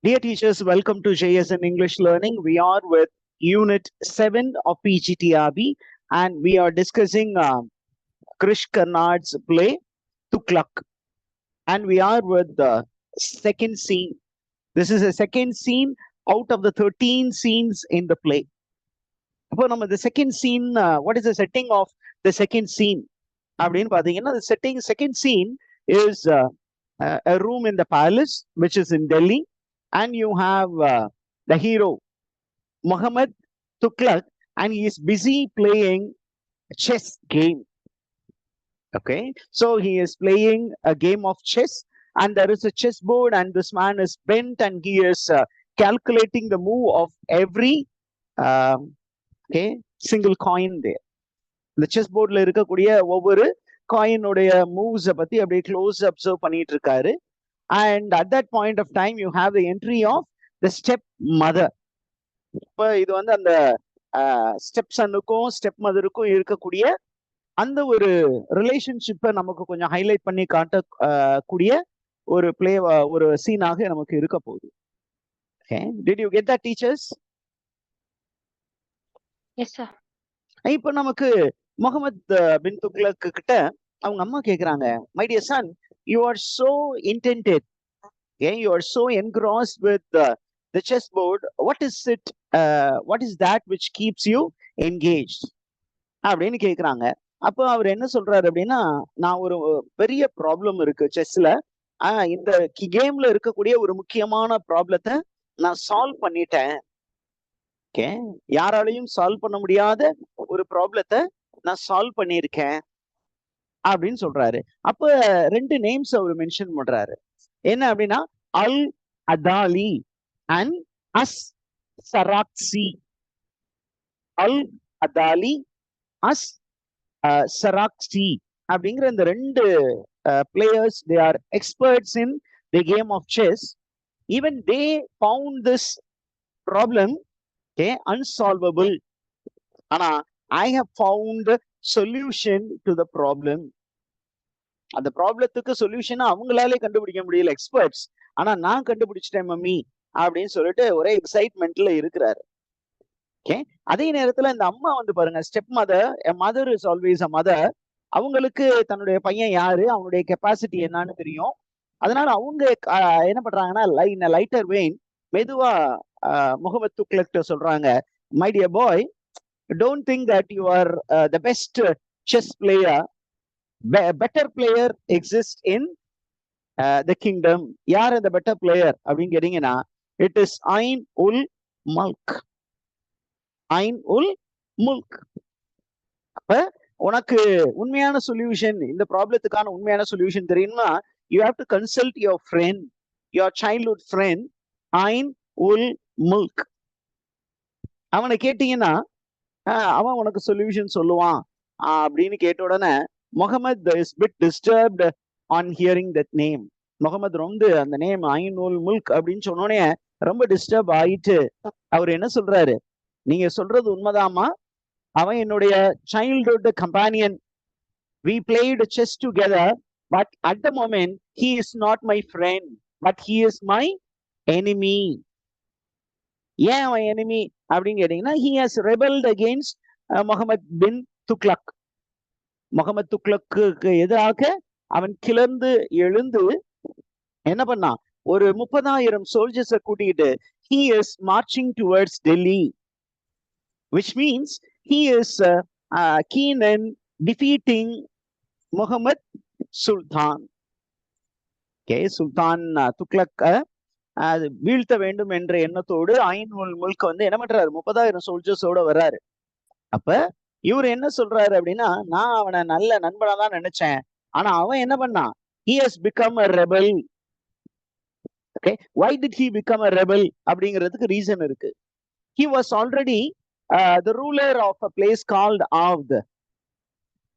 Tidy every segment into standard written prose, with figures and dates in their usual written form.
Dear teachers, welcome to JSN English Learning. We are with Unit 7 of PGTRB and we are discussing Krish Karnad's play Tuklak. And we are with the second scene. This is a second scene out of the 13 scenes in the play. The second scene, what is the setting of the second scene? The second scene is a room in the palace, which is in Delhi. And you have the hero, Muhammad Tuklak, and he is busy playing a chess game. Okay, so he is playing a game of chess, and there is a chessboard, and this man is bent, and he is calculating the move of every single coin there. The chessboardல இருக்கக்கூடிய ஒவ்வொரு காயினுடைய மூவ்ஸை பத்தி அப்படியே close observe பண்ணிட்டு இருக்காரு. And at that point of time, you have the entry of the stepmother. இப்போ இது அந்த ஸ்டெப் சன்னுக்கும் ஸ்டெப் மதருக்கும் இருக்கக்கூடிய அந்த ஒரு ரிலேஷன்ஷிப்பை நமக்கு கொஞ்சம் ஹைலைட் பண்ணி காட்டக்கூடிய ஒரு ஒரு சீனாக நமக்கு இருக்க போகுது. Did you get that, teachers? Yes, sir. இப்போ நமக்கு முகமது பின் துக்ளக் கிட்ட அவங்க அம்மா கேக்குறாங்க, my dear son, you are so intented, you are so engrossed with the chessboard. What is it? What is that which keeps you engaged? அப்படின்னு கேக்குறாங்க. அப்போ அவர் என்ன சொல்றாரு அப்படின்னா, நான் ஒரு பெரிய ப்ராப்ளம் இருக்கு செஸ்ல, இந்த கேம்ல இருக்கக்கூடிய ஒரு முக்கியமான ப்ராப்ளத்தை நான் சால்வ் பண்ணிட்டேன். யாராலையும் சால்வ் பண்ண முடியாத ஒரு ப்ராப்ளத்தை நான் சால்வ் பண்ணியிருக்கேன் அப்படின்னு சொல்றாரு. அப்ப ரெண்டு நேம்ஸ் அவர் மென்ஷன் பண்றாரு. என்ன அப்படின்னா, al Adli and as Sarakhsi. Al Adli, as Sarakhsi அப்படிங்கிற இந்த ரெண்டு players, they are experts in the game of chess. Even they found this problem unsolvable. ஆனா I have found a solution to the problem. அந்த ப்ராப்ளத்துக்கு solution அவங்களாலே கண்டுபிடிக்க முடியல experts, ஆனா நான் கண்டுபிடிச்சிட்டேன் மம்மி அப்படின்னு சொல்லிட்டு ஒரே எக்ஸைட்மெண்ட்ல இருக்கிறாரு. அதே நேரத்துல இந்த அம்மா பாருங்க, step mother, mother is always a mother. அவங்களுக்கு தன்னுடைய பையன் யாரு, அவனுடைய கெப்பாசிட்டி என்னன்னு தெரியும். அதனால அவங்க என்ன பண்றாங்கன்னா, லைட்டர் வெயின் மெதுவா முகமது துக்ளக் சொல்றாங்க, my dear boy, don't think that you are the best chess player. Better player exists in the kingdom. யார் the better player அப்படின்னு கேட்டீங்கன்னா, it is Ain ul Mulk. Ain ul Mulk. அப்ப உனக்கு உண்மையான solution, இந்த ப்ராப்ளத்துக்கான உண்மையான சொல்யூஷன் தெரியுமா, you have to consult your friend, your childhood friend, Ain ul Mulk. அவனை கேட்டீங்கன்னா அவன் உனக்கு சொல்யூஷன் சொல்லுவான் அப்படின்னு கேட்ட உடனே Mohammed is bit disturbed on hearing that name. Mohammed அந்த நேம் ஐன் உல் முல்க் அப்படின்னு சொன்னோடனே ரொம்ப டிஸ்டர்ப் ஆயிட்டு அவர் என்ன சொல்றாரு, நீங்க சொல்றது உண்மைதாமா, அவன் என்னுடைய childhood companion. we played chess together, but at the moment he is not my friend, but he is my enemy. ஏன் அவன் enemy அப்படின்னு கேட்டீங்கன்னா, he has rebelled against Mohammed பின் துக்ளக். முகமது துக்ளக்கு எதிராக அவன் கிளர்ந்து எழுந்து என்ன பண்ணான், ஒரு 30,000 சோல்ஜர்ஸை கூட்டிக்கிட்டு he is marching towards Delhi, which means he is keen in defeating Mohammed சுல்தான். சுல்தான் துக்ளக் வீழ்த்த வேண்டும் என்ற எண்ணத்தோடு ஐன் உல் முல்க் என்ன பண்றாரு, 30,000 சோல்ஜர்ஸோட வர்றாரு. அப்ப இவர் என்ன சொல்றாரு அப்படின்னா, நான் அவனை நல்ல நண்பனா தான் நினைச்சேன், ஆனா அவன் என்ன பண்ணான், he has become a rebel. Why did he become a rebel அப்படிங்கிறதுக்கு ரீசன் இருக்கு. He was already the ruler of a place called Avd,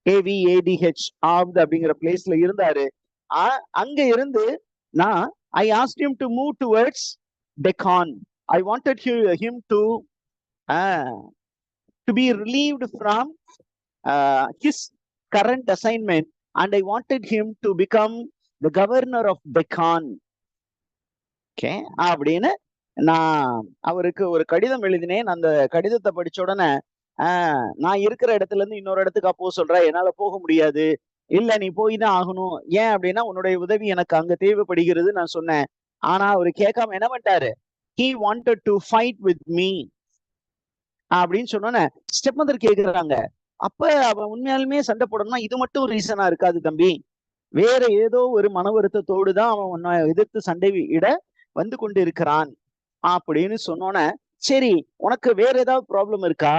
AVADH, Avd அப்படிங்கிற பிளேஸ்ல இருந்தாரு. அங்க இருந்து நான் I asked him to move towards Deccan. I wanted him to be relieved from his current assignment, and I wanted him to become the governor of Deccan. Okay அப்படின்னு நான் அவருக்கு ஒரு கடிதம் எழுதினேன். அந்த கடிதத்தை படிச்ச உடனே நான் இருக்கிற இடத்துல இருந்து இன்னொரு இடத்துக்கு அப்போ சொல்றேன், என்னால போக முடியாது, இல்ல நீ போய் தான் ஆகணும், ஏன் அப்படின்னா உன்னுடைய உதவி எனக்கு அங்க தேவைப்படுகிறது நான் சொன்னேன். ஆனா அவரு கேட்காம என்ன பண்ணிட்டாரு, he wanted to fight with me அப்படின்னு சொன்னோன்னே ஸ்டெப் மதர் கேக்குறாங்க, அப்ப அவன் உண்மையாலுமே சண்டை போடணும்னா இது மட்டும் ரீசனா இருக்காது தம்பி, வேற ஏதோ ஒரு மன வருத்தத்தோடு தான் அவன் உன்னை எதிர்த்து சண்டை இட வந்து கொண்டு இருக்கிறான் அப்படின்னு சொன்னோன்னே, சரி உனக்கு வேற ஏதாவது ப்ராப்ளம் இருக்கா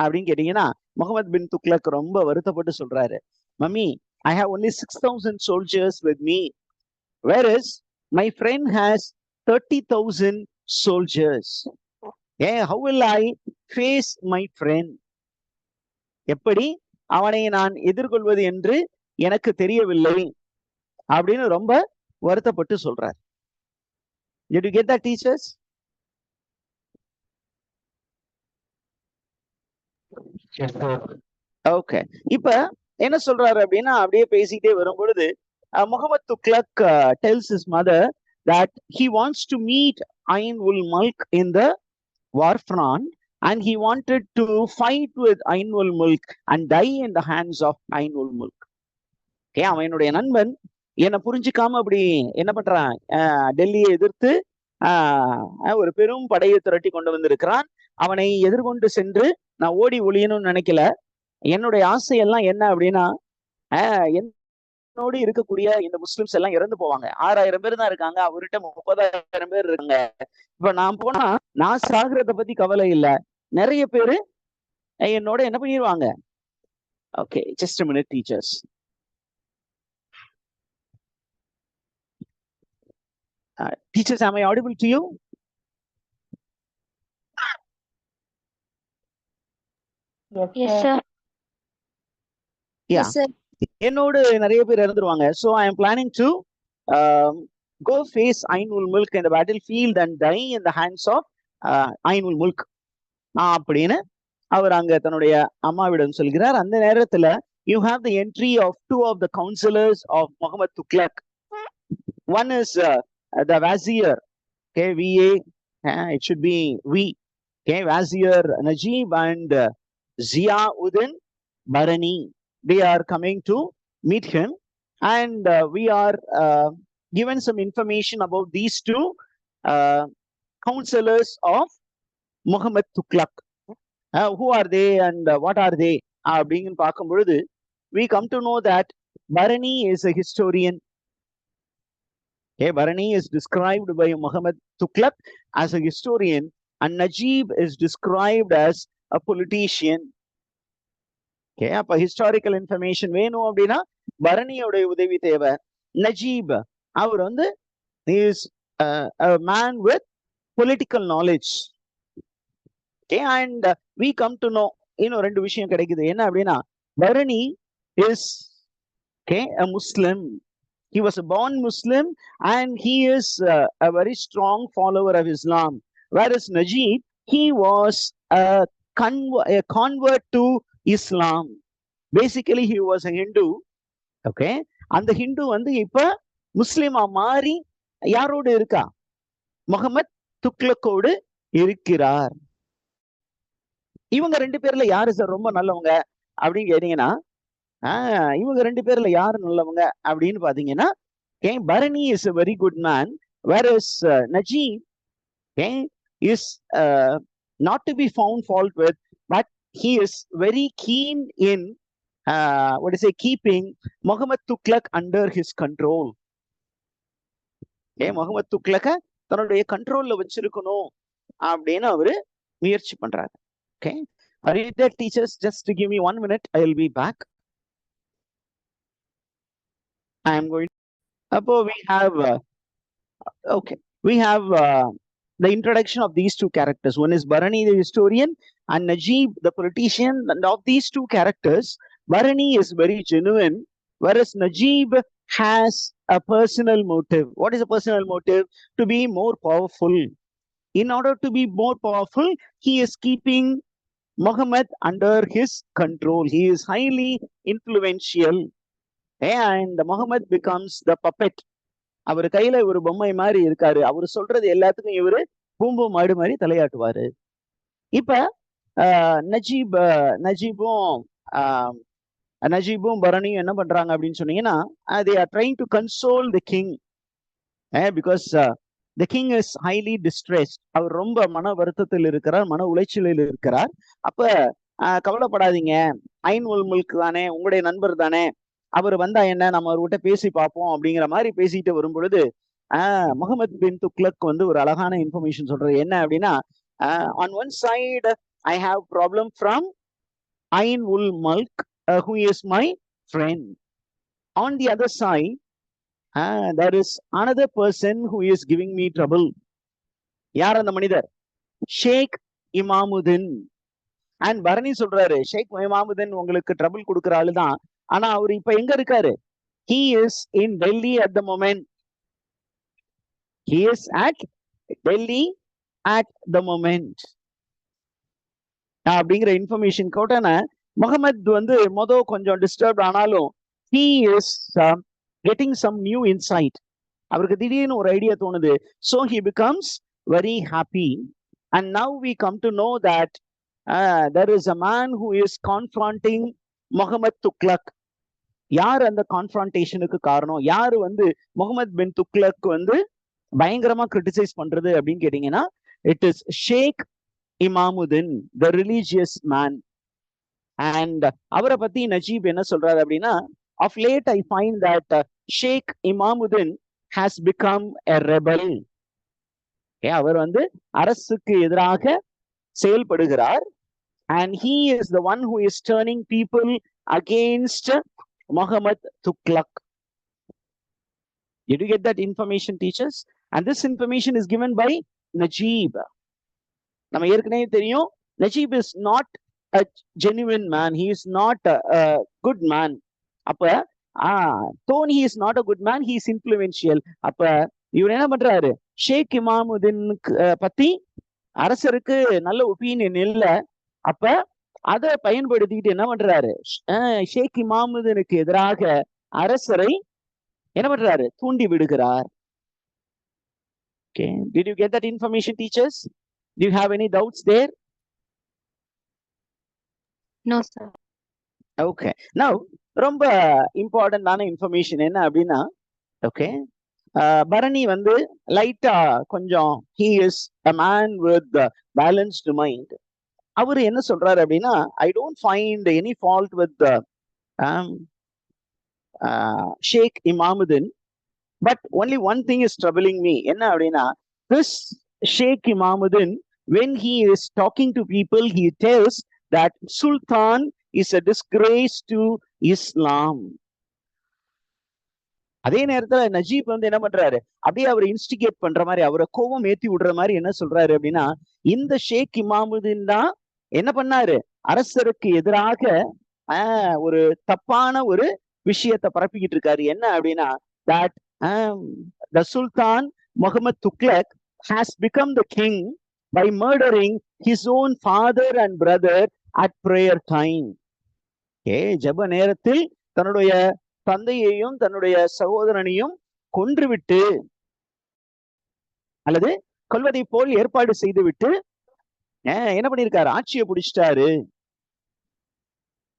அப்படின்னு கேட்டீங்கன்னா முகமது பின் துக்ளக் ரொம்ப வருத்தப்பட்டு சொல்றாரு, mummy I have only 6,000 soldiers with me, whereas my friend has 30,000 soldiers. How will I face my friend? எப்படி அவனை நான் எதிர்கொள்வது என்று எனக்கு தெரியவில்லை அப்படின்னு ரொம்ப வருத்தப்பட்டு சொல்றார். Did you get that, teachers? Okay, இப்ப என்ன சொல்றாரு அப்படின்னா அப்படியே பேசிட்டே வரும் பொழுது Muhammad Tughlaq tells his mother that he wants to meet Ain ul Mulk in the war front and he wanted to fight with Ain ul Mulk and die in the hands of Ain ul Mulk. Okay, அவன் என்னுடைய நண்பன், என்னை புரிஞ்சுக்காம அப்படி என்ன பண்றான், டெல்லியை எதிர்த்து ஒரு பெரும் படையை திரட்டி கொண்டு வந்திருக்கிறான். அவனை எதிர்கொண்டு சென்று நான் ஓடி ஒளியணும்னு நினைக்கல. என்னுடைய ஆசையெல்லாம் என்ன அப்படின்னா, என்னோடு இருக்கக்கூடிய இந்த முஸ்லிம்ஸ் எல்லாம் இறந்து போவாங்க. 6,000 பேர் தான் இருக்காங்க, அவர்கிட்ட 30,000 பேர் இருக்காங்க. இப்ப நான் போனா நான் சாகுறத பத்தி கவலை இல்லை, நிறைய பேரு என்னோட என்ன பண்ணிடுவாங்க. Okay, just a minute, teachers. Teachers, am I audible to you? Yes, sir. Yeah. Yes, sir. என்னோடு நிறைய பேர் இறந்துருவாங்க. So I am planning to go face Ain ul Mulk in the battlefield and die in the hands of Ain ul Mulk அப்படின்னு அவர் அங்க தன்னுடைய அம்மாவிடம் சொல்கிறார். அந்த நேரத்துல you have the entry of two of the counselors of Muhammad Tughlaq. One is the Wazir, okay, VA, it should be V, okay, Wazir Najib and Ziauddin Barani. They are coming to meet him and we are given some information about these two counselors of Muhammad Tughlaq. Who are they and what are they? அப்படின்னு பார்க்கும் பொழுது we come to know that Barani is a historian. Okay, Barani is described by Muhammad Tughlaq as a historian and Najib is described as a politician. Okay, அப்ப historical information வேணும் அப்படின்னா பரணியோட உதவி தேவை. Najib அவர் வந்து is a man with political knowledge. Okay, and we come to know இன்னும் ரெண்டு விஷயம் கிடைக்குது. என்ன அப்படின்னா Bharani is a Muslim. He was a born Muslim and he is a very strong follower of Islam. Whereas Najib, he was a convert to Islam. Basically he was a Hindu. Okay, அந்த ஹிந்து வந்து இப்ப முஸ்லிமா மாறி யாரோடு இருக்கா, முகமது துக்ளக்கோடு இருக்கிறார். இவங்க ரெண்டு பேர்ல யாரு சார் ரொம்ப நல்லவங்க அப்படின்னு கேட்டீங்கன்னா இவங்க ரெண்டு பேர்ல யாரு நல்லவங்க அப்படின்னு பாத்தீங்கன்னா Bharani is a very good man, whereas Najib is not to be found fault with, but he is very keen in keeping Muhammad Tughlaq under his control. Muhammad துக்ளக்க தன்னுடைய கண்ட்ரோல்ல வச்சிருக்கணும் அப்படின்னு அவரு முயற்சி பண்றாரு. Okay, are you there, teachers? Just to give me 1 minute, I will be back. I am going. We have we have the introduction of these two characters. One is Barani the historian and Najib the politician. And of these two characters, Barani is very genuine, whereas Najib has a personal motive. What is a personal motive? To be more powerful. In order to be more powerful, he is keeping Muhammad under his control. He is highly influential and Muhammad becomes the puppet அவர் கையில ஒரு பொம்மை மாதிரி இருக்காரு, அவரு சொல்றது எல்லாத்துக்கும் இவரு பூம்பு மாடு மாதிரி தலையாட்டுவாரு. இப்ப நஜீபும் பரணியும் என்ன பண்றாங்க அப்படின்னு சொன்னீங்கன்னா, they are trying to console the king because the king is highly distressed. அவர் ரொம்ப மன வருத்தத்தில் இருக்கிறார், மன உளைச்சலில் இருக்கிறார். அப்ப கவலைப்படாதீங்க, ஐன் உல் முல்க் தானே, உங்களுடைய நண்பர் தானே, அவர் வந்தா என்ன, நம்ம அவர்கிட்ட பேசி பார்ப்போம் அப்படிங்கிற மாதிரி பேசிட்டு வரும் பொழுது முகமது பின் துக்லக் வந்து ஒரு அழகான இன்ஃபர்மேஷன் சொல்றது என்ன அப்படின்னா, on one side I have problem from Jan ul மல்க் who is my friend. On the other side, there is another person who is giving me trouble. யார் அந்த மனிதர்? ஷேக் இமாமுதீன். அண்ட் பரணி சொல்றாரு, ஷேக் இமாமுதீன் உங்களுக்கு ட்ரபிள் கொடுக்குற ஆளு தான், ஆனா அவர் இப்ப எங்க இருக்காரு? He is in Delhi at the moment. He is at Delhi at the moment. அப்படிங்கிற இன்ஃபர்மேஷன் கோட்டான முகமது வந்து கொஞ்சம் டிஸ்டர்ப் ஆனாலும் he is getting some new insight. அவருக்கு திடீர்னு ஒரு ஐடியா தோணுது. So he becomes very happy. And now we come to know that there is a man who is confronting Mohammed Thuglak. யார் அந்த கான்ஃபரன்டேஷனுக்கு காரணம்? யாரு வந்து முகமது பின் துக்லக் வந்து பயங்கரமா கிரிட்டிசைஸ் பண்றது அப்படின்னு கேட்டீங்கன்னா, it is Sheikh Imamuddin, the religious man. And அவரை பத்தி நஜீப் என்ன சொல்றாரு அப்படின்னா, of late I find that Sheikh Imamuddin has become a rebel. அவர் வந்து அரசுக்கு எதிராக செயல்படுகிறார். And he is the one who is turning people against Muhammad Tughlaq. Did you get that information, teachers? And this information is given by Najib. நம்ம ஏற்கனவே தெரியும், Najib is not a genuine man. He is not a good man. அப்ப though he is not a good man, he is influential. அப்ப இவர் என்ன பண்றாரு? ஷேக் இமாமுதீன் பத்தி அரசருக்கு நல்ல ஒப்பீனியன் இல்ல. அப்ப அதை பயன்படுத்திக்கிட்டு என்ன பண்றாரு? ஷேக் இமாமுதீனுக்கு எதிராக அரசரை என்ன பண்றாரு? தூண்டி விடுகிறார். Okay, did you get that information, teachers? Do you have any doubts there? No, sir. Okay, now ரொம்ப இம்பார்ட்டன்டான இன்ஃபர்மேஷன் என்ன அப்படின்னா, ஓகே, பரணி வந்து லைட்டா கொஞ்சம் he is a man with balanced mind. அவரு என்ன சொல்றாரு அப்படின்னா, I don't find any fault with Sheikh Imamuddin, but only one thing is troubling me. என்ன அப்படின்னா, this Sheikh Imamuddin, when he is talking to people, he tells that Sultan is a disgrace to Islam. அதே நேரத்துல Najib வந்து என்ன பண்றாரு? அப்படியே அவரை instigate பண்ற மாதிரி, அவரை கோபம் ஏத்தி விடுற மாதிரி என்ன சொல்றாரு அப்படின்னா, இந்த ஷேக் இமாமுதீன் தான் என்ன பண்ணாரு? அரசருக்கு எதிராக ஒரு தப்பான ஒரு விஷயத்தை பரப்பிக்கிட்டு இருக்காரு. என்ன அப்படின்னா, that the Sultan Muhammad Tughlaq has become the king by murdering his own father and brother at prayer time. ஜெப நேரத்தில் தன்னுடைய தந்தையையும் தன்னுடைய சகோதரனையும் கொன்றுவிட்டு அல்லது கொல்வதை போல் ஏற்பாடு செய்து விட்டு என்ன பண்ணிருக்காரு? ஆட்சியை பிடிச்சிட்டாரு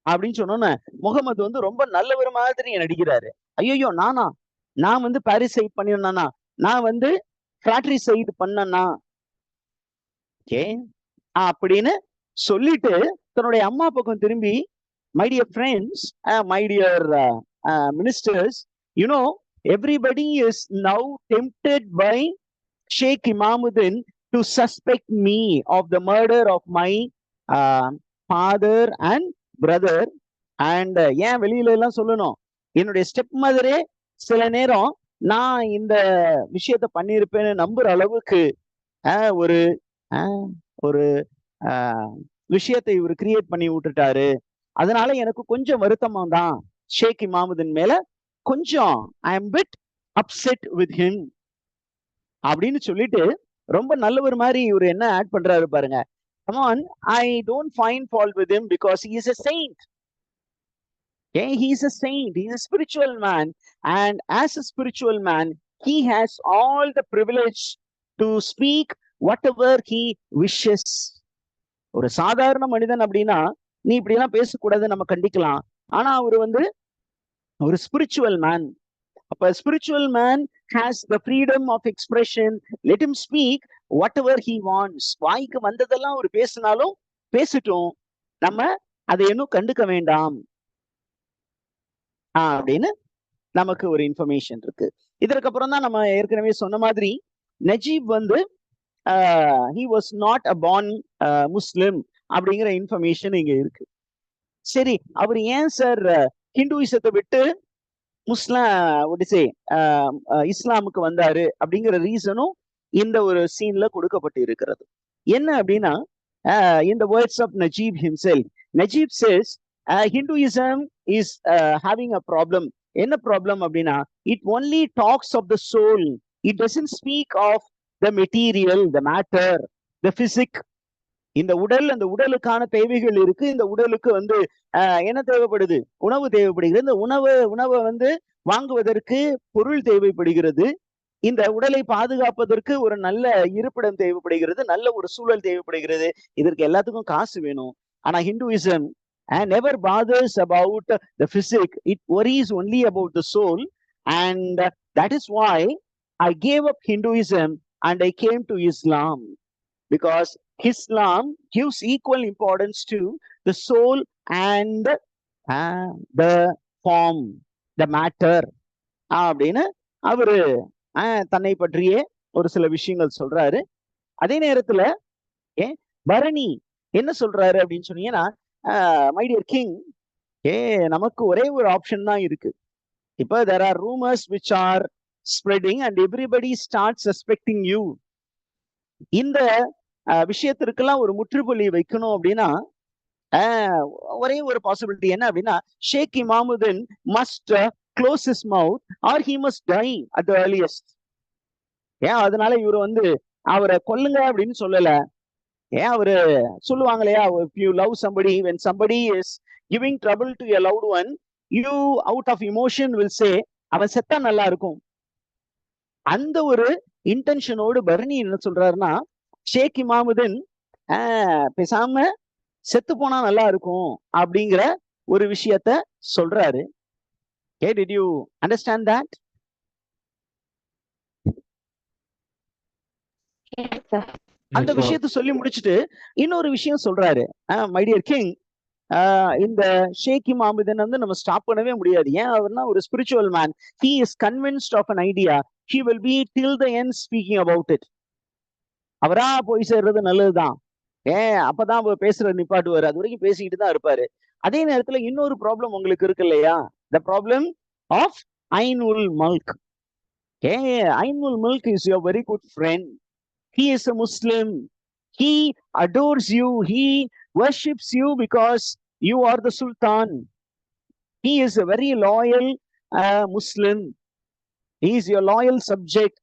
அப்படின்னு சொன்னோன்னு முகமது வந்து ரொம்ப நல்லவர் மாதிரி நடிக்கிறாரு. ஐயோ, நான் வந்து பாரிசைட் பண்ணிருந்தானா, நான் வந்து ஃபிராட்ரிசைட் பண்ணனா அப்படின்னு சொல்லிட்டு தன்னுடைய அம்மா பக்கம் திரும்பி, my dear friends, my dear ministers, you know, everybody is now tempted by Sheikh Imamuddin to suspect me of the murder of my father and brother. And ஏன் வெளியில எல்லாம் சொல்லணும், என்னுடைய ஸ்டெப் மதரே சில நேரம் நான் இந்த விஷயத்த பண்ணியிருப்பேன்னு நம்புற அளவுக்கு ஒரு ஒரு விஷயத்தை இவர் கிரியேட் பண்ணி விட்டுட்டாரு. அதனால எனக்கு கொஞ்சம் வருத்தமா தான் ஷேக் இமாமுதீன் மேல, கொஞ்சம் I am bit upset with him அப்படின்னு சொல்லிட்டு ரொம்ப நல்லவர் மாதிரி இவர் என்ன ஆட் பண்றாரு பாருங்க. Come on, I don't find fault with him because he is a saint. Okay, he is a saint, he is a spiritual man, and as a spiritual man he has all the privilege to speak whatever he wishes. ஒரு சாதாரண மனிதன் அப்படின்னா நீ இப்படி எல்லாம் பேசக்கூடாது, நம்ம கண்டிக்கலாம். ஆனா அவரு வந்து ஒரு ஸ்பிரிச்சுவல் மேன். அப்ப spiritual man has the freedom of expression. Let him speak whatever he wants. வாய்க்கு வந்ததெல்லாம் ஒரு பேசினாலும் பேசட்டும், நம்ம அதை இன்னும் கண்டுக்க வேண்டாம் அப்படின்னு நமக்கு ஒரு இன்ஃபர்மேஷன் இருக்கு. இதற்கு அப்புறம் தான் நம்ம ஏற்கனவே சொன்ன மாதிரி நஜீப் வந்து he was not a born Muslim அப்படிங்கிற இன்ஃபர்மேஷன் இங்க இருக்கு. சரி, அவர் ஏன் சார் ஹிந்துயிசத்தை விட்டு இஸ்லாமுக்கு வந்தாரு அப்படிங்கிற ரீசனும் இந்த ஒரு சீன்ல கொடுக்கப்பட்டு இருக்கிறது. என்ன அப்படின்னா, in the words of Najib himself, Najib says Hinduism is having a problem. என்ன ப்ராப்ளம் அப்படின்னா, it only talks of the soul. It doesn't speak of the material, the matter, the physic. இந்த உடல், அந்த உடலுக்கான தேவைகள் இருக்கு. இந்த உடலுக்கு வந்து என்ன தேவைப்படுது? உணவு தேவைப்படுகிறது. இந்த உணவை வந்து வாங்குவதற்கு பொருள் தேவைப்படுகிறது. இந்த உடலை பாதுகாப்பதற்கு ஒரு நல்ல இருப்பிடம் தேவைப்படுகிறது, நல்ல ஒரு சூழல் தேவைப்படுகிறது. இதற்கு எல்லாத்துக்கும் காசு வேணும். ஆனா Hinduism never bothers about the physics. It worries only about the soul, and that is why I gave up Hinduism and I came to Islam, because Islam gives equal importance to the soul and the form, the matter. அப்படின்னு அவரு தன்னை பற்றியே ஒரு சில விஷயங்கள் சொல்றாரு. அதே நேரத்துல பரணி என்ன சொல்றாரு அப்படின்னு சொன்னீங்கன்னா, மை டியர் கிங், நமக்கு ஒரே ஒரு ஆப்ஷன் தான் இருக்கு. இப்ப there are rumors which are spreading and everybody starts suspecting you. இந்த விஷயத்திற்கெல்லாம் ஒரு முற்றுப்புள்ளி வைக்கணும் அப்படின்னா ஒரே ஒரு பாசிபிலிட்டி என்ன அப்படின்னா, Sheikh Imamuddin must close his mouth or he must die at the earliest. அதனால இவரு வந்து அவரை கொல்லுங்க அப்படின்னு சொல்லல. அவரு சொல்லுவாங்க இல்லையா, if you love somebody, when somebody is giving trouble to a loved one, you out of emotion will say அவன் செத்தா நல்லா இருக்கும். அந்த ஒரு இன்டென்ஷனோடு பரணி என்ன சொல்றாருன்னா, ஷேக் இமாமுதீன் பேசாம செத்து போனா நல்லா இருக்கும் அப்படிங்கிற ஒரு விஷயத்த சொல்றாரு. Did you understand that? Yes, sir. அந்த விஷயத்த சொல்லி முடிச்சுட்டு இன்னொரு விஷயம் சொல்றாரு, மை டியர் கிங், இந்த ஷேக் இமாமுதீன் வந்து நம்ம ஸ்டாப் பண்ணவே முடியாது. ஏன் அவர்னா ஒரு spiritual man. he is convinced of an idea, he will be till the end speaking about it. அவரா போய் சேர்றது நல்லதுதான். அப்பதான் அவர் பேசுறது நிப்பாட்டுவாரு, அது வரைக்கும் பேசிக்கிட்டு தான் இருப்பாரு. அதே நேரத்துல இன்னொரு ப்ராப்ளம் உங்களுக்கு இருக்கு இல்லையா, the problem of Ainul Mulk. Ainul Mulk is your very good friend. He is a Muslim. He adores you. He worships you because you are the Sultan. He is a very loyal Muslim. He is your loyal subject.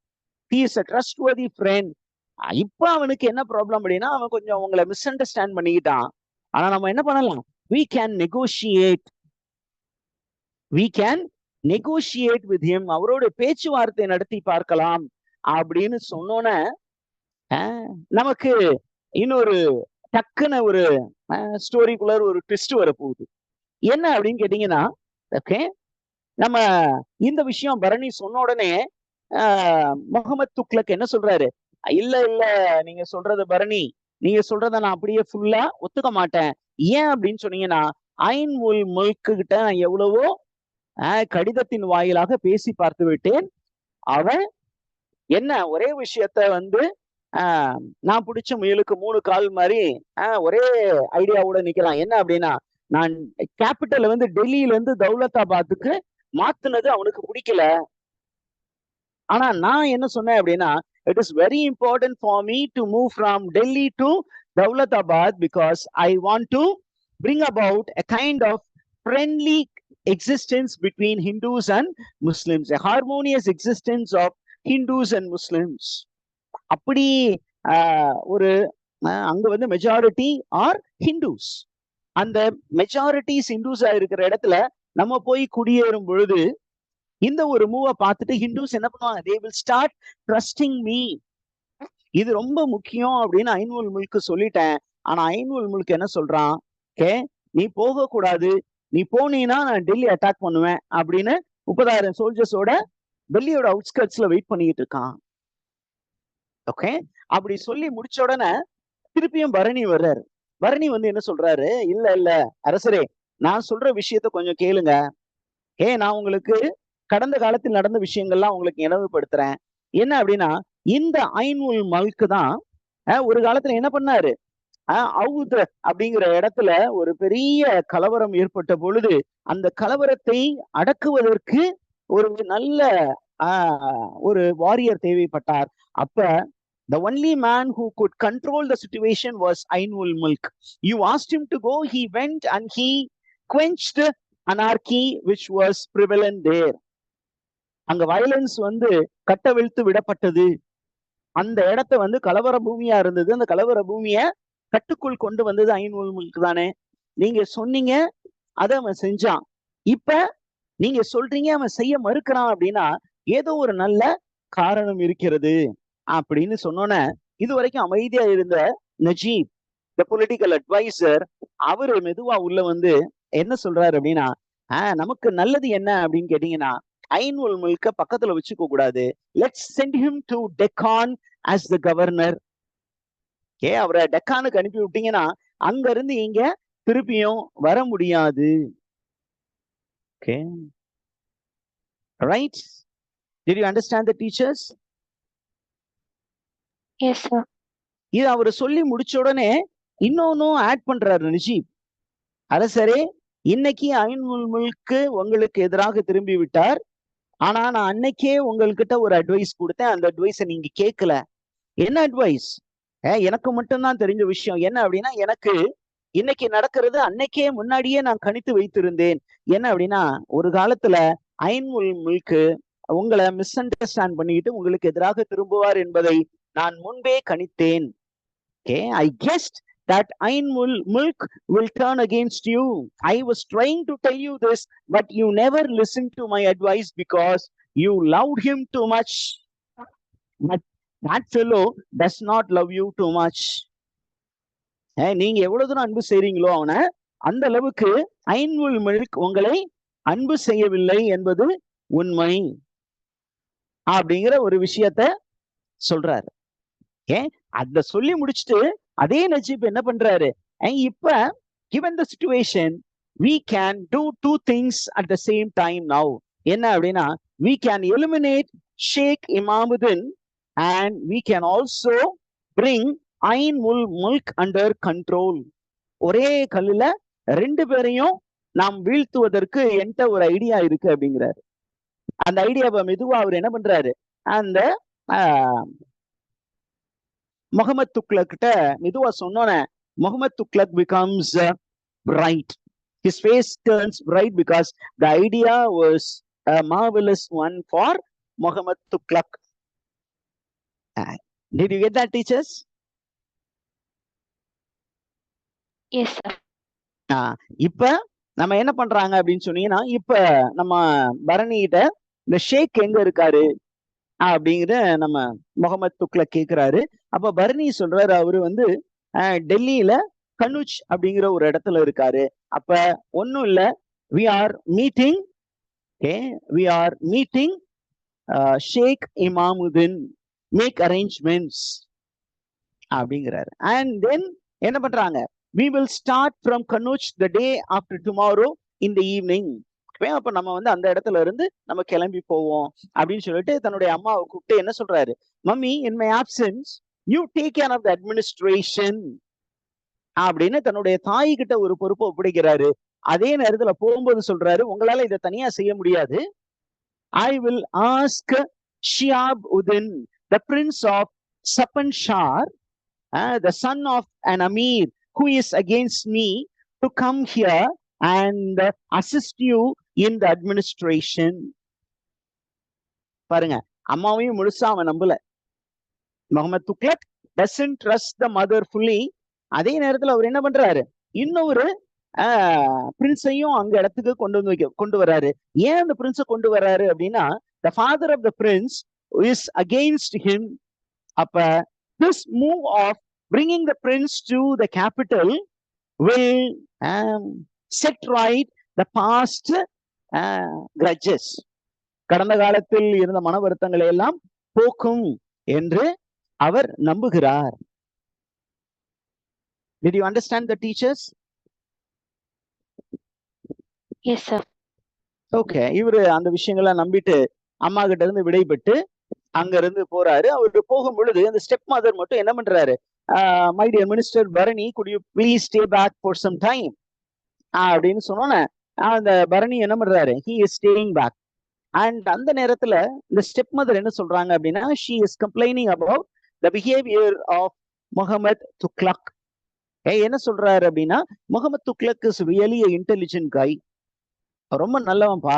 He is a trustworthy friend. இப்ப அவனுக்கு என்ன problem அப்படின்னா, அவன் கொஞ்சம் உங்களை miss understand பண்ணிக்கிட்டான். ஆனா நம்ம என்ன பண்ணலாம், we can negotiate. We can negotiate with him. அவரோட பேச்சுவார்த்தை நடத்தி பார்க்கலாம் அப்படின்னு சொன்னோன்னே நமக்கு இன்னொரு டக்குன்னு ஒரு ஸ்டோரிக்குள்ள ஒரு ட்விஸ்ட் வரப்போகுது. என்ன அப்படின்னு கேட்டீங்கன்னா, ஓகே, நம்ம இந்த விஷயம் பரணி சொன்ன உடனே முகமது துக்ளக் என்ன சொல்றாரு, இல்ல இல்ல, நீங்க சொல்றது பரணி, நீங்க சொல்றத நான் அப்படியே ஃபுல்லா ஒத்துக்க மாட்டேன். ஏன் அப்படின்னு சொன்னீங்கன்னா, ஐன்முல் முல்க்கு கிட்ட நான் எவ்வளவோ கடிதத்தின் வாயிலாக பேசி பார்த்து விட்டேன். அவன் என்ன ஒரே விஷயத்த வந்து நான் பிடிச்ச முயலுக்கு 3 கால் மாதிரி ஒரே ஐடியாவோட நிக்கலாம். என்ன அப்படின்னா, நான் கேபிட்டல் வந்து டெல்லியில இருந்து தௌலதாபாத்துக்கு மாத்துனது அவனுக்கு பிடிக்கல. ஆனா நான் என்ன சொன்னேன் அப்படின்னா, it is very important for me to move from Delhi to Daulatabad because I want to bring about a kind of friendly existence between Hindus and Muslims, a harmonious existence of Hindus and Muslims. அப்படி ஒரு அங்க வந்து majority R Hindus. அந்த majorities ஹிந்துஸா இருக்கிற இடத்துல நம்ம போய் குடியேறும் பொழுது இந்த ஒரு மூவை பார்த்துட்டு ஹிந்துஸ் என்ன பண்ணுவாங்க, they will start trusting me. இது ரொம்ப முக்கியம் அப்படின்னு ஐன்வுல் முல்க் சொல்லிட்டேன். ஆனா ஐன்வுல் முல்க் என்ன சொல்றான், ஓகே நீ போக கூடாது, நீ போனீன்னா நான் டெல்லி அட்டாக் பண்ணுவேன் அப்படின்னு 30,000 சோல்ஜர்ஸோட டெல்லியோட அவுட்ஸ்கர்ட்ஸ்ல வெயிட் பண்ணிட்டு இருக்கான். ஓகே அப்படி சொல்லி முடிச்ச உடனே திருப்பியும் பரணி வர்றாரு. பரணி வந்து என்ன சொல்றாரு, இல்ல இல்ல அரசரே, நான் சொல்ற விஷயத்த கொஞ்சம் கேளுங்க. நான் உங்களுக்கு கடந்த காலத்தில் நடந்த விஷயங்கள்லாம் உங்களுக்கு நினைவுபடுத்துறேன். என்ன அப்படின்னா, இந்த ஐன்வுல் மல்க் தான் ஒரு காலத்துல என்ன பண்ணாரு, அவுத் அப்படிங்கிற இடத்துல ஒரு பெரிய கலவரம் ஏற்பட்ட பொழுது அந்த கலவரத்தை அடக்குவதற்கு ஒரு நல்ல ஒரு வாரியர் தேவைப்பட்டார். அப்ப the only man who could control the situation was Ainul Mulk. You asked him to go, he went and he quenched anarchy which was prevalent there. அங்க வயலன்ஸ் வந்து கட்டவிழ்த்து விடப்பட்டது. அந்த இடத்த வந்து கலவர பூமியா இருந்தது. அந்த கலவர பூமிய கட்டுக்குள் கொண்டு வந்தது ஐன்வுல் முல்க் தானே. நீங்க சொன்னீங்க, அதை அவன் செஞ்சான். இப்ப நீங்க சொல்றீங்க அவன் செய்ய மறுக்கிறான் அப்படின்னா ஏதோ ஒரு நல்ல காரணம் இருக்கிறது அப்படின்னு சொன்னோன்னே, இது வரைக்கும் அமைதியா இருந்த நஜீப் த பொலிட்டிக்கல் அட்வைசர் அவரு மெதுவா உள்ள வந்து என்ன சொல்றாரு அப்படின்னா, நமக்கு நல்லது என்ன அப்படின்னு கேட்டீங்கன்னா, ஐன்வுல் முல்க பக்கத்துல வச்சுக்க கூடாது, let's send him to Deccan as the governor. அவரை டெக்கானுக்கு அனுப்பி விட்டீங்கன்னா அங்க இருந்து இங்க திருப்பியும் வர முடியாது. Okay, right? Did you understand the teachers? Yes, sir. இது அவரு சொல்லி முடிச்ச உடனே இன்னொன்னும் ஆட் பண்றாரு நஜீப். அரசரே, இன்னைக்கு ஐன்வுல் முல்க் உங்களுக்கு எதிராக திரும்பி விட்டார். ஆனா நான் அன்னைக்கே உங்கள்கிட்ட ஒரு அட்வைஸ் கொடுத்தேன், அந்த அட்வைஸை நீங்க கேட்கல. என்ன அட்வைஸ்? எனக்கு மட்டும்தான் தெரிஞ்ச விஷயம். என்ன அப்படின்னா, எனக்கு இன்னைக்கு நடக்கிறது அன்னைக்கே முன்னாடியே நான் கணித்து வைத்திருந்தேன். என்ன அப்படின்னா, ஒரு காலத்துல ஐன்வுல் முல்க் உங்களை மிஸ் அண்டர்ஸ்டாண்ட் பண்ணிட்டு உங்களுக்கு எதிராக திரும்புவார் என்பதை நான் முன்பே கணித்தேன். I guessed that Ainul Mulk will turn against you. I was trying to tell you this, but you never listened to my advice because you loved him too much. But that fellow does not love you too much. நீங்க எவ்வளவு தூரம் அன்பு செய்றீங்களோ அவனை, அந்த அளவுக்கு ஐன்வுல் முல்க் உங்களை அன்பு செய்யவில்லை என்பது உண்மை அப்படிங்கிற ஒரு விஷயத்த சொல்றாரு. அத சொல்லி முடிச்சுட்டு அதே நஜீப் என்ன பண்றாரு, இப்ப given the situation we can do two things at the same time now. என்ன அப்படின்னா, we can eliminate Sheikh Imamuddin and we can also bring Ainul Mulk under control. ஒரே கல்லுல ரெண்டு பேரையும் நாம் வீழ்த்துவதற்கு என்கிட்ட ஒரு ஐடியா இருக்கு அப்படிங்கிறாரு. அந்த ஐடியாவை மெதுவா அவர் என்ன பண்றாரு, அந்த முகமது துக்ளக் கிட்ட மெதுவா சொன்னோன்னே Mohammed Tughlaq becomes bright. His face turns bright because the idea was a marvelous one for Muhammad Tughlaq. Did you get that, teachers? Yes, sir. இப்ப நம்ம என்ன பண்றாங்க அப்படின்னு சொன்னீங்கன்னா, இப்ப நம்ம பரணிகிட்ட இந்த ஷேக் எங்க இருக்காரு அப்படிங்கிற நம்ம முகமது துக்ளக் கேட்கிறாரு. அப்ப பரணி சொல்றாரு, அவரு வந்து டெல்லியில கனுஜ் அப்படிங்கிற ஒரு இடத்துல இருக்காரு. அப்ப ஒன்னும் இல்ல, we are meeting Sheikh Imamuddin, make arrangements அப்படிங்கிறாரு. And then என்ன பண்றாங்க, we will start from Kanuj the day after tomorrow in the evening. அப்ப நம்ம வந்து அந்த இடத்துல இருந்து நம்ம கிளம்பி போவோம் அப்படின்னு சொல்லிட்டு தன்னுடைய அம்மாவை கூப்பிட்டு என்ன சொல்றாரு, mummy, in my absence you take care of the administration அப்படின்னு தன்னுடைய தாய் கிட்ட ஒரு பொறுப்பை ஒப்படைக்கிறாரு. அதே நேரத்துல போகும்போது சொல்றாரு, உங்களால இதை தனியா செய்ய முடியாது. I will ask Shihab Uddin, the prince of Sapanshar, the son of an Amir who is against me, to come here and assist you in the administration. பாருங்க, அம்மாவையும் முழுசா அவன் நம்பல. Mohammed Tughlaq doesn't trust the mother fully. அதே நேரத்துல அவர் என்ன பண்றாரு, இன்னொரு பிரின்ஸையும் அங்க இடத்துக்கு கொண்டு வர்றாரு. ஏன் அந்த பிரின்ஸை கொண்டு வர்றாரு அப்படின்னா, the father of the prince is against him. அப்ப this move of bringing the prince to the capital will set right the past grudges. கடந்த காலத்தில் இருந்த மன வருத்தங்களை எல்லாம் போக்கும் என்று அவர் நம்புகிறார். Did you understand the teachers? Yes, sir. Okay, இவரு அந்த விஷயங்களை நம்பிட்டு அம்மா கிட்ட இருந்து விடைபெற்று அங்க இருந்து போறாரு. அவரு போகும் பொழுது அந்த ஸ்டெப் மதர் மட்டும் என்ன பண்றாரு, my dear minister Barani, could you please stay back for some time அப்படின்னு சொன்னோன்னே அந்த பரணி என்ன பண்றாரு, he is staying back. And அந்த நேரத்துல இந்த ஸ்டெப் மதர் என்ன சொல்றாங்க அப்படின்னா, she is complaining about the behaviour of Muhammad Tughlaq. என்ன சொல்றாரு அப்படின்னா, Muhammad Tughlaq is really intelligent guy, ரொம்ப நல்லவன்பா,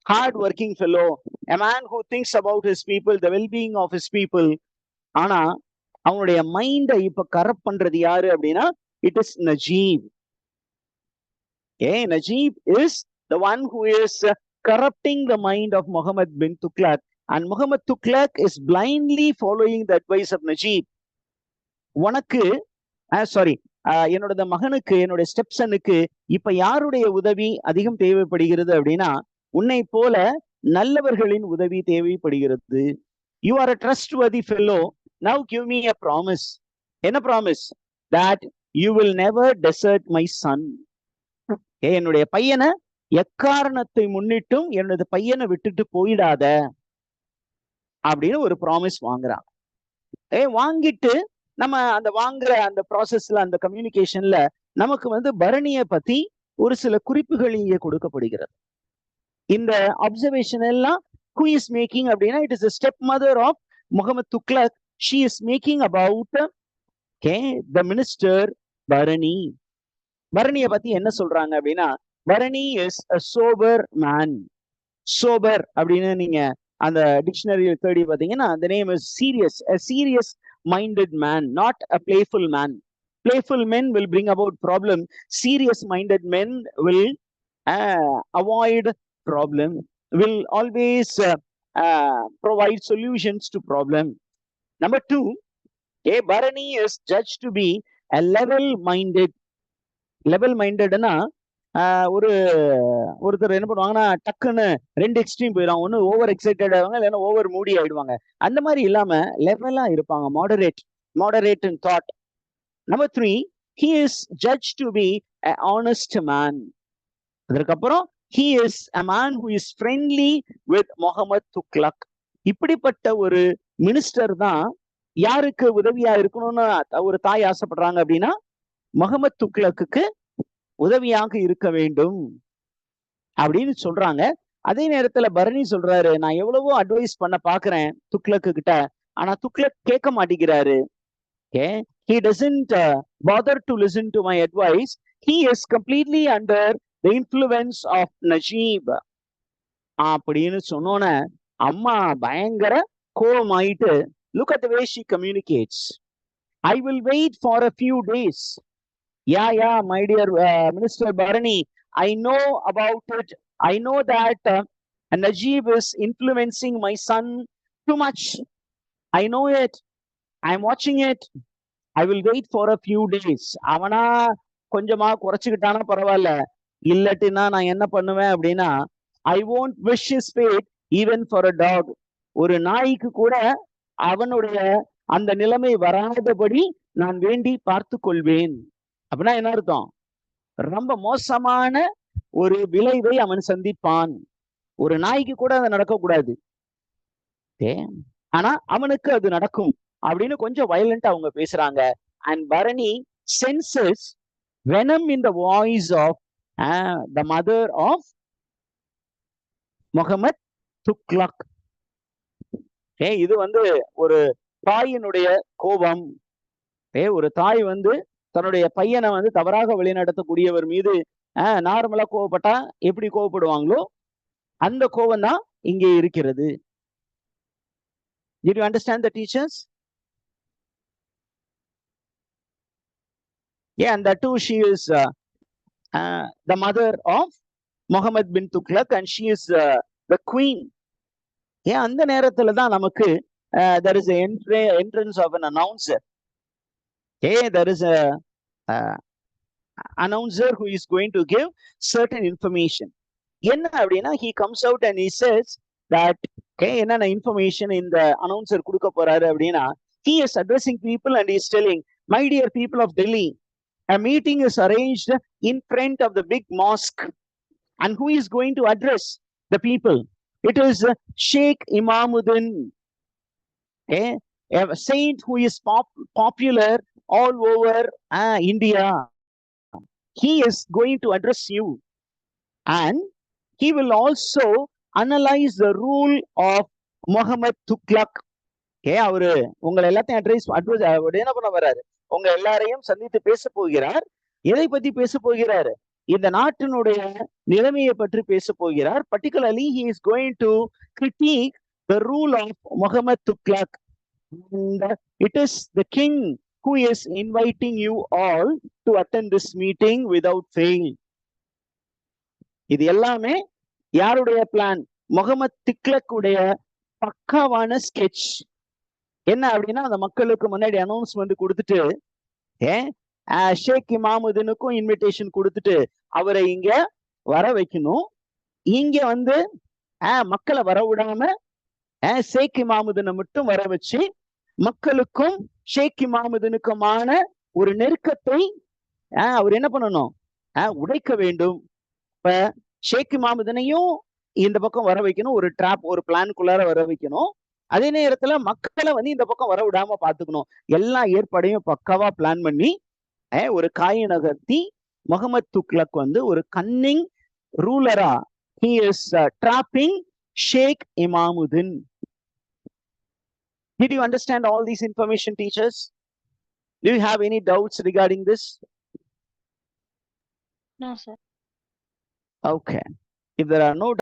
hard working fellow, a man who thinks about his people, the well-being of his people. ஆனா அவனுடைய மைண்டை இப்ப கரப்ட் பண்றது யாரு அப்படின்னா, it is Najib. Najib is the one who is corrupting the mind of Muhammad bin Tughlaq, and Muhammad Tughlaq is blindly following the advice of Najib. உனக்கு என்னோட மகனுக்கு, என்னுடைய ஸ்டெப்சனுக்கு இப்ப யாருடைய உதவி அதிகம் தேவைப்படுகிறது அப்படின்னா, உன்னை போல நல்லவர்களின் உதவி தேவைப்படுகிறது. You are a trustworthy fellow. Now give me a promise. என்ன promise? That you will never desert my son. என்னுடைய பையனை எக்காரணத்தை முன்னிட்டும் என்னோட பையனை விட்டுட்டு போயிடாத அப்படின்னு ஒரு ப்ராமிஸ் வாங்குறான். வாங்கிட்டு நம்ம அந்த வாங்குற அந்த ப்ராசஸ்ல, அந்த கம்யூனிகேஷன்ல நமக்கு பரணியை பத்தி ஒரு சில குறிப்புகள் இங்கே கொடுக்கப்படுகிறது. இந்த அப்சர்வேஷன் எல்லாம் who is making அப்படின்னா, it is a step mother of Muhammad Tughlaq. She is making about the minister Bharani. பரணியை பத்தி என்ன சொல்றாங்க அப்படின்னா, Bharani is a sober man. sober அப்படின்னு நீங்க அந்த டிக்ஷனரியில் தேடி பார்த்தீங்கன்னா, the name is serious, a serious minded man, not a playful man. Playful men will bring about problem. Serious minded men will avoid problem, will always provide solutions to problem. Number 2, Bharani is judged to be a level minded. level mindedனா ஒருத்தர் என்ன பண்ணுவாங்கன்னா, டக்குன்னு ரெண்டு extreme போயிடும். ஒன்னு over excited ஆயிடுவாங்க, இல்லைன்னா over மூடி ஆயிடுவாங்க. அந்த மாதிரி இல்லாம லெவலா இருப்பாங்க, moderate in thought. Number 3, he is judged to be an honest man. அதற்கப்புறம் he is a man who is friendly with Muhammad Tughlaq. இப்படிப்பட்ட ஒரு மினிஸ்டர் தான் யாருக்கு உதவியா இருக்கணும்னு ஒரு தாய் ஆசைப்படுறாங்க அப்படின்னா, முகமது துக்ளக்கு உதவியாக இருக்க வேண்டும் அப்படின்னு சொல்றாங்க. அதே நேரத்துல பரணி சொல்றாரு, நான் எவ்வளவோ அட்வைஸ் பண்ண பாக்குறேன் துக்ளக்கு கிட்ட, ஆனா துக்ளக் கேட்க மாட்டேங்கிறாரு. He doesn't bother to listen to my advice. He is completely under the influence of Najib. அப்படின்னு சொன்னோன்னே அம்மா பயங்கர கோபமாயிட்டு, look at the way she communicates. I will wait for a few days. Yeah, my dear Minister Bharani, I know about it. I know that Najib is influencing my son too much. I know it. I'm watching it. I will wait for a few days. அவனா கொஞ்சமா குறைச்சுக்கிட்டானா பரவாயில்ல, இல்லட்டினா நான் என்ன பண்ணுவேன் அப்படின்னா, I won't wish his fate even for a dog. ஒரு நாய்க்கு கூட அவனுடைய அந்த நிலைமை வராதபடி நான் வேண்டி பார்த்து கொள்வேன். அப்படின்னா என்ன அர்த்தம்? ரொம்ப மோசமான ஒரு விளைவை அவன் சந்திப்பான். ஒரு நாய்க்கு கூட அது நடக்கக்கூடாது, ஆனா அவனுக்கு அது நடக்கும் அப்படின்னு கொஞ்சம் வயலண்டா அவங்க பேசுறாங்க. And Barani senses venom in the voice of the mother of Muhammad Tughlaq. இது ஒரு தாயினுடைய கோபம். ஒரு தாய் தன்னுடைய பையனை தவறாக வழிநடத்தக்கூடியவர் மீது நார்மலா கோவப்பட்டா எப்படி கோவப்படுவாங்களோ அந்த கோபம் தான் இங்கே இருக்கிறது. Did you understand the teachers? Yeah, and that too she is the mother of Muhammad bin Tughlaq, and she is the queen. ஏன் அந்த நேரத்துல தான் நமக்கு there is an entrance of an announcer. Okay, there is a announcer who is going to give certain information. என்ன அப்படின்னா he comes out and he says that okay, என்னென்ன information இந்த announcer கொடுக்க போறாரு அப்படின்னா he is addressing people and he is telling, my dear people of Delhi, a meeting is arranged in front of the big mosque, and who is going to address the people? It is Sheikh Imamuddin, okay, a saint who is popular all over India. He is going to address you, and he will also analyze the rule of Muhammad Tughlaq. Okay, அவரு உங்களை எல்லாத்தையும் advice என்ன பண்ண வர்றாரு? உங்க எல்லாரையும் சந்தித்து பேச போகிறார். எதை பத்தி பேச போகிறாரு? இந்த நாட்டினுடைய நிலைமையை பற்றி பேச போகிறார். Particularly, he is going to critique the rule of Muhammad Tughlaq. And it is the king who is inviting you all to attend this meeting without fail. இது எல்லாமே யாருடைய பிளான்? முகமது துக்ளக் உடைய பக்காவான ஸ்கெட்ச். என்ன அப்படின்னா அந்த மக்களுக்கு முன்னாடி அனௌன்ஸ்மெண்ட் கொடுத்துட்டு ஷேக் இமாமுதீனுக்கும் இன்விடேஷன் கொடுத்துட்டு அவரை இங்க வர வைக்கணும். இங்க வந்து மக்களை வர விடாம ஷேக் இமாமுதீனை மட்டும் வர வச்சு மக்களுக்கும் ஷேக் இமாமுதீனுக்குமான ஒரு நெருக்கத்தை அவர் என்ன பண்ணணும்? உடைக்க வேண்டும். இப்ப ஷேக் இமாமுதீனையும் இந்த பக்கம் வர வைக்கணும், ஒரு ட்ராப், ஒரு பிளானுக்குள்ளார வர வைக்கணும். அதே நேரத்துல மக்களை வந்து இந்த பக்கம் வர விடாம பாத்துக்கணும். எல்லா ஏற்பாடையும் பக்காவா பிளான் பண்ணி ஒரு காயை நகர்த்தி முகமது துக்ளக் வந்து ஒரு Canning ரூலரா he is trapping Sheikh Imamuddin. Did you understand all these information, teachers? Do you have any doubts regarding this? No, sir. Okay. If there are no